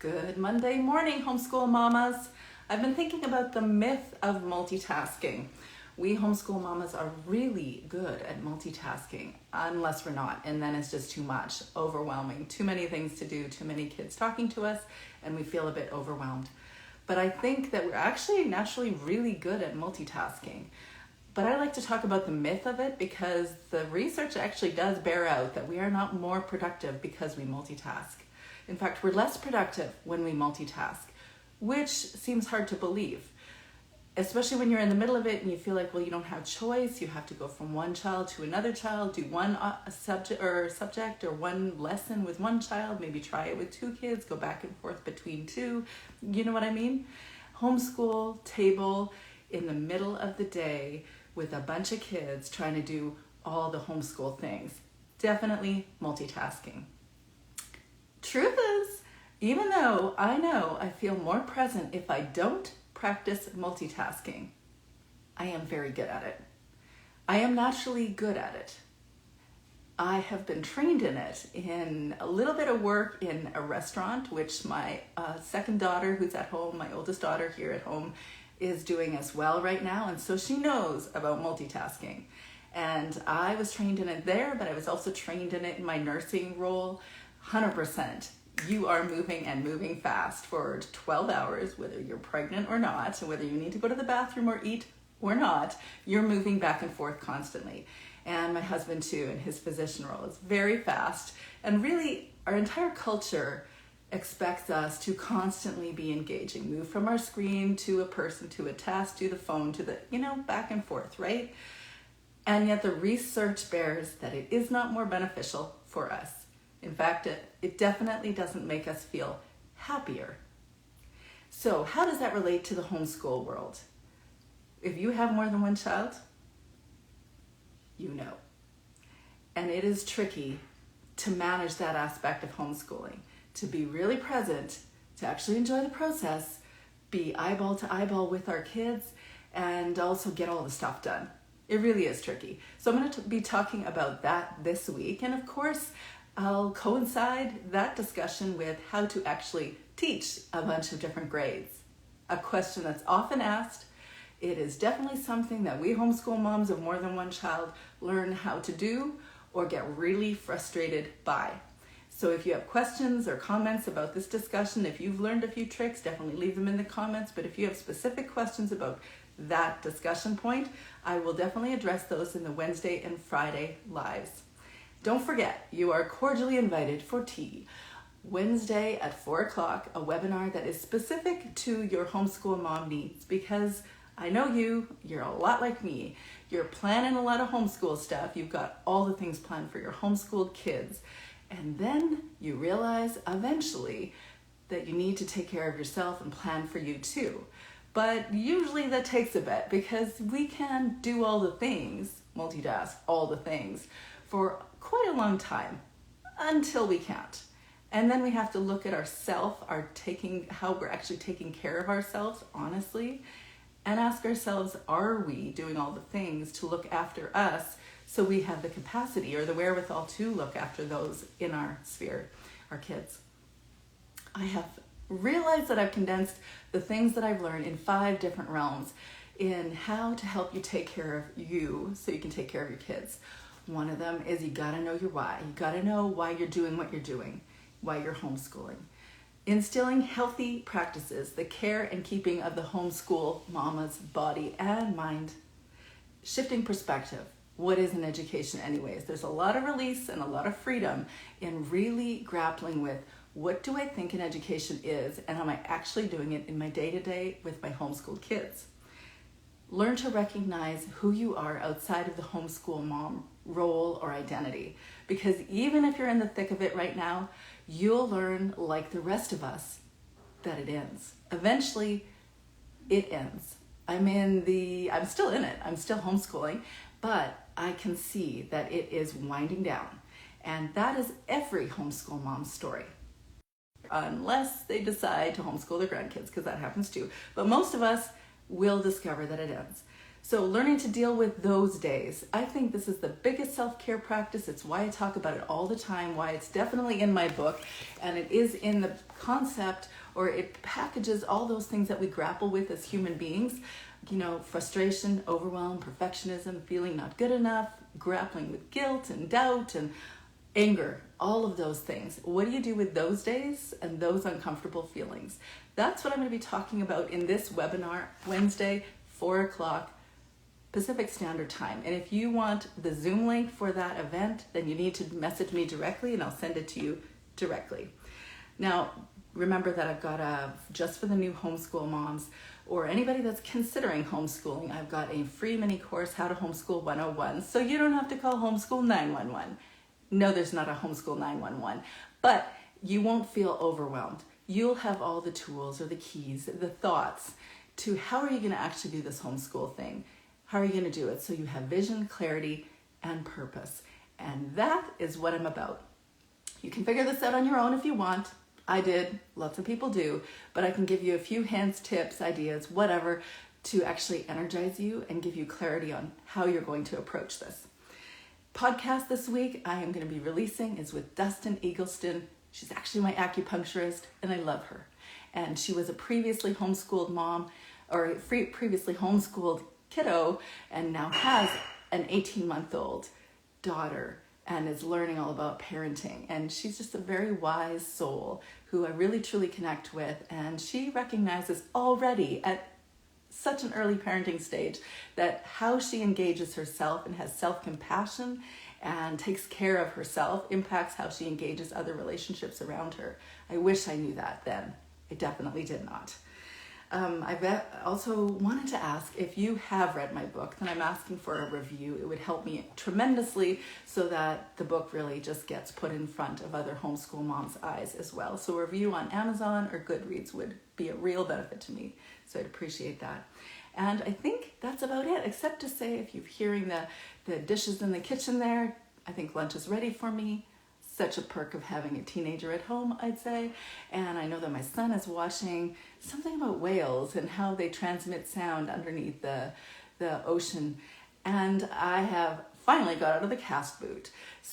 Good Monday morning, homeschool mamas. I've been thinking about the myth of multitasking. We homeschool mamas are really good at multitasking, unless we're not, and then it's just too much, overwhelming, too many things to do, too many kids talking to us, and we feel a bit overwhelmed. But I think that we're actually naturally really good at multitasking. But I like to talk about the myth of it because the research actually does bear out that we are not more productive because we multitask. In fact, we're less productive when we multitask, which seems hard to believe, especially when you're in the middle of it and you feel like, well, you don't have choice. You have to go from one child to another child, do one subject or one lesson with one child, maybe try it with two kids, go back and forth between two. You know what I mean? Homeschool table in the middle of the day with a bunch of kids trying to do all the homeschool things. Definitely multitasking. Truth is, even though I know I feel more present if I don't practice multitasking, I am very good at it. I am naturally good at it. I have been trained in it in a little bit of work in a restaurant, which my second daughter who's at home, my oldest daughter here at home, is doing as well right now. And so she knows about multitasking. And I was trained in it there, but I was also trained in it in my nursing role. 100%. You are moving and moving fast for 12 hours, whether you're pregnant or not, whether you need to go to the bathroom or eat or not, you're moving back and forth constantly. And my husband too, in his physician role, is very fast. And really, our entire culture expects us to constantly be engaging, move from our screen to a person, to a task, to the phone, to the, back and forth, right? And yet the research bears that it is not more beneficial for us. In fact, it definitely doesn't make us feel happier. So how does that relate to the homeschool world? If you have more than one child, you know. And it is tricky to manage that aspect of homeschooling, to be really present, to actually enjoy the process, be eyeball to eyeball with our kids, and also get all the stuff done. It really is tricky. So I'm going to be talking about that this week. And of course, I'll coincide that discussion with how to actually teach a bunch of different grades. A question that's often asked. It is definitely something that we homeschool moms of more than one child learn how to do or get really frustrated by. So if you have questions or comments about this discussion, if you've learned a few tricks, definitely leave them in the comments. But if you have specific questions about that discussion point, I will definitely address those in the Wednesday and Friday lives. Don't forget, you are cordially invited for tea. Wednesday at 4 o'clock, a webinar that is specific to your homeschool mom needs, because I know you're a lot like me. You're planning a lot of homeschool stuff. You've got all the things planned for your homeschooled kids. And then you realize eventually that you need to take care of yourself and plan for you too. But usually that takes a bit because we can do all the things, multitask all the things, for quite a long time until we can't. And then we have to look at ourselves, how we're actually taking care of ourselves, honestly, and ask ourselves, are we doing all the things to look after us so we have the capacity or the wherewithal to look after those in our sphere, our kids? I have realized that I've condensed the things that I've learned in 5 different realms in how to help you take care of you so you can take care of your kids. One of them is you gotta know your why. You gotta know why you're doing what you're doing, why you're homeschooling. Instilling healthy practices, the care and keeping of the homeschool mama's body and mind. Shifting perspective. What is an education anyways? There's a lot of release and a lot of freedom in really grappling with what do I think an education is and am I actually doing it in my day-to-day with my homeschooled kids? Learn to recognize who you are outside of the homeschool mom role or identity. Because even if you're in the thick of it right now, you'll learn, like the rest of us, that it ends. Eventually, it ends. I'm still in it. I'm still homeschooling, but I can see that it is winding down. And that is every homeschool mom's story. Unless they decide to homeschool their grandkids, because that happens too. But most of us will discover that it ends. So learning to deal with those days. I think this is the biggest self-care practice. It's why I talk about it all the time, why it's definitely in my book, and it is in the concept, or it packages all those things that we grapple with as human beings. Frustration, overwhelm, perfectionism, feeling not good enough, grappling with guilt and doubt and anger, all of those things. What do you do with those days and those uncomfortable feelings? That's what I'm going to be talking about in this webinar, Wednesday, 4 o'clock Pacific Standard Time. And if you want the Zoom link for that event, then you need to message me directly and I'll send it to you directly. Now, remember that I've got just for the new homeschool moms or anybody that's considering homeschooling, I've got a free mini course, How to Homeschool 101. So you don't have to call Homeschool 911. No, there's not a Homeschool 911, but you won't feel overwhelmed. You'll have all the tools or the keys, the thoughts to how are you going to actually do this homeschool thing? How are you going to do it? So you have vision, clarity, and purpose. And that is what I'm about. You can figure this out on your own if you want. I did, lots of people do, but I can give you a few hints, tips, ideas, whatever, to actually energize you and give you clarity on how you're going to approach this. Podcast this week I am going to be releasing is with Dustin Eagleston. She's actually my acupuncturist and I love her. And she was a previously homeschooled mom or previously homeschooled kiddo and now has an 18-month-old daughter and is learning all about parenting. And she's just a very wise soul who I really truly connect with. And she recognizes already at such an early parenting stage that how she engages herself and has self-compassion and takes care of herself impacts how she engages other relationships around her. I wish I knew that then. I definitely did not. I've also wanted to ask if you have read my book, then I'm asking for a review. It would help me tremendously so that the book really just gets put in front of other homeschool moms' eyes as well. So a review on Amazon or Goodreads would be a real benefit to me. So I'd appreciate that. And I think that's about it, except to say if you're hearing the dishes in the kitchen there, I think lunch is ready for me. Such a perk of having a teenager at home, I'd say. And I know that my son is watching something about whales and how they transmit sound underneath the ocean. And I have finally got out of the cast boot,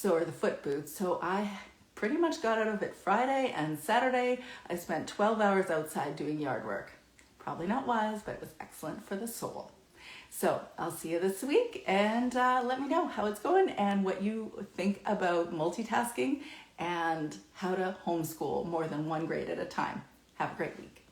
or the foot boot. So I pretty much got out of it Friday and Saturday. I spent 12 hours outside doing yard work. Probably not wise, but it was excellent for the soul. So I'll see you this week and let me know how it's going and what you think about multitasking and how to homeschool more than one grade at a time. Have a great week.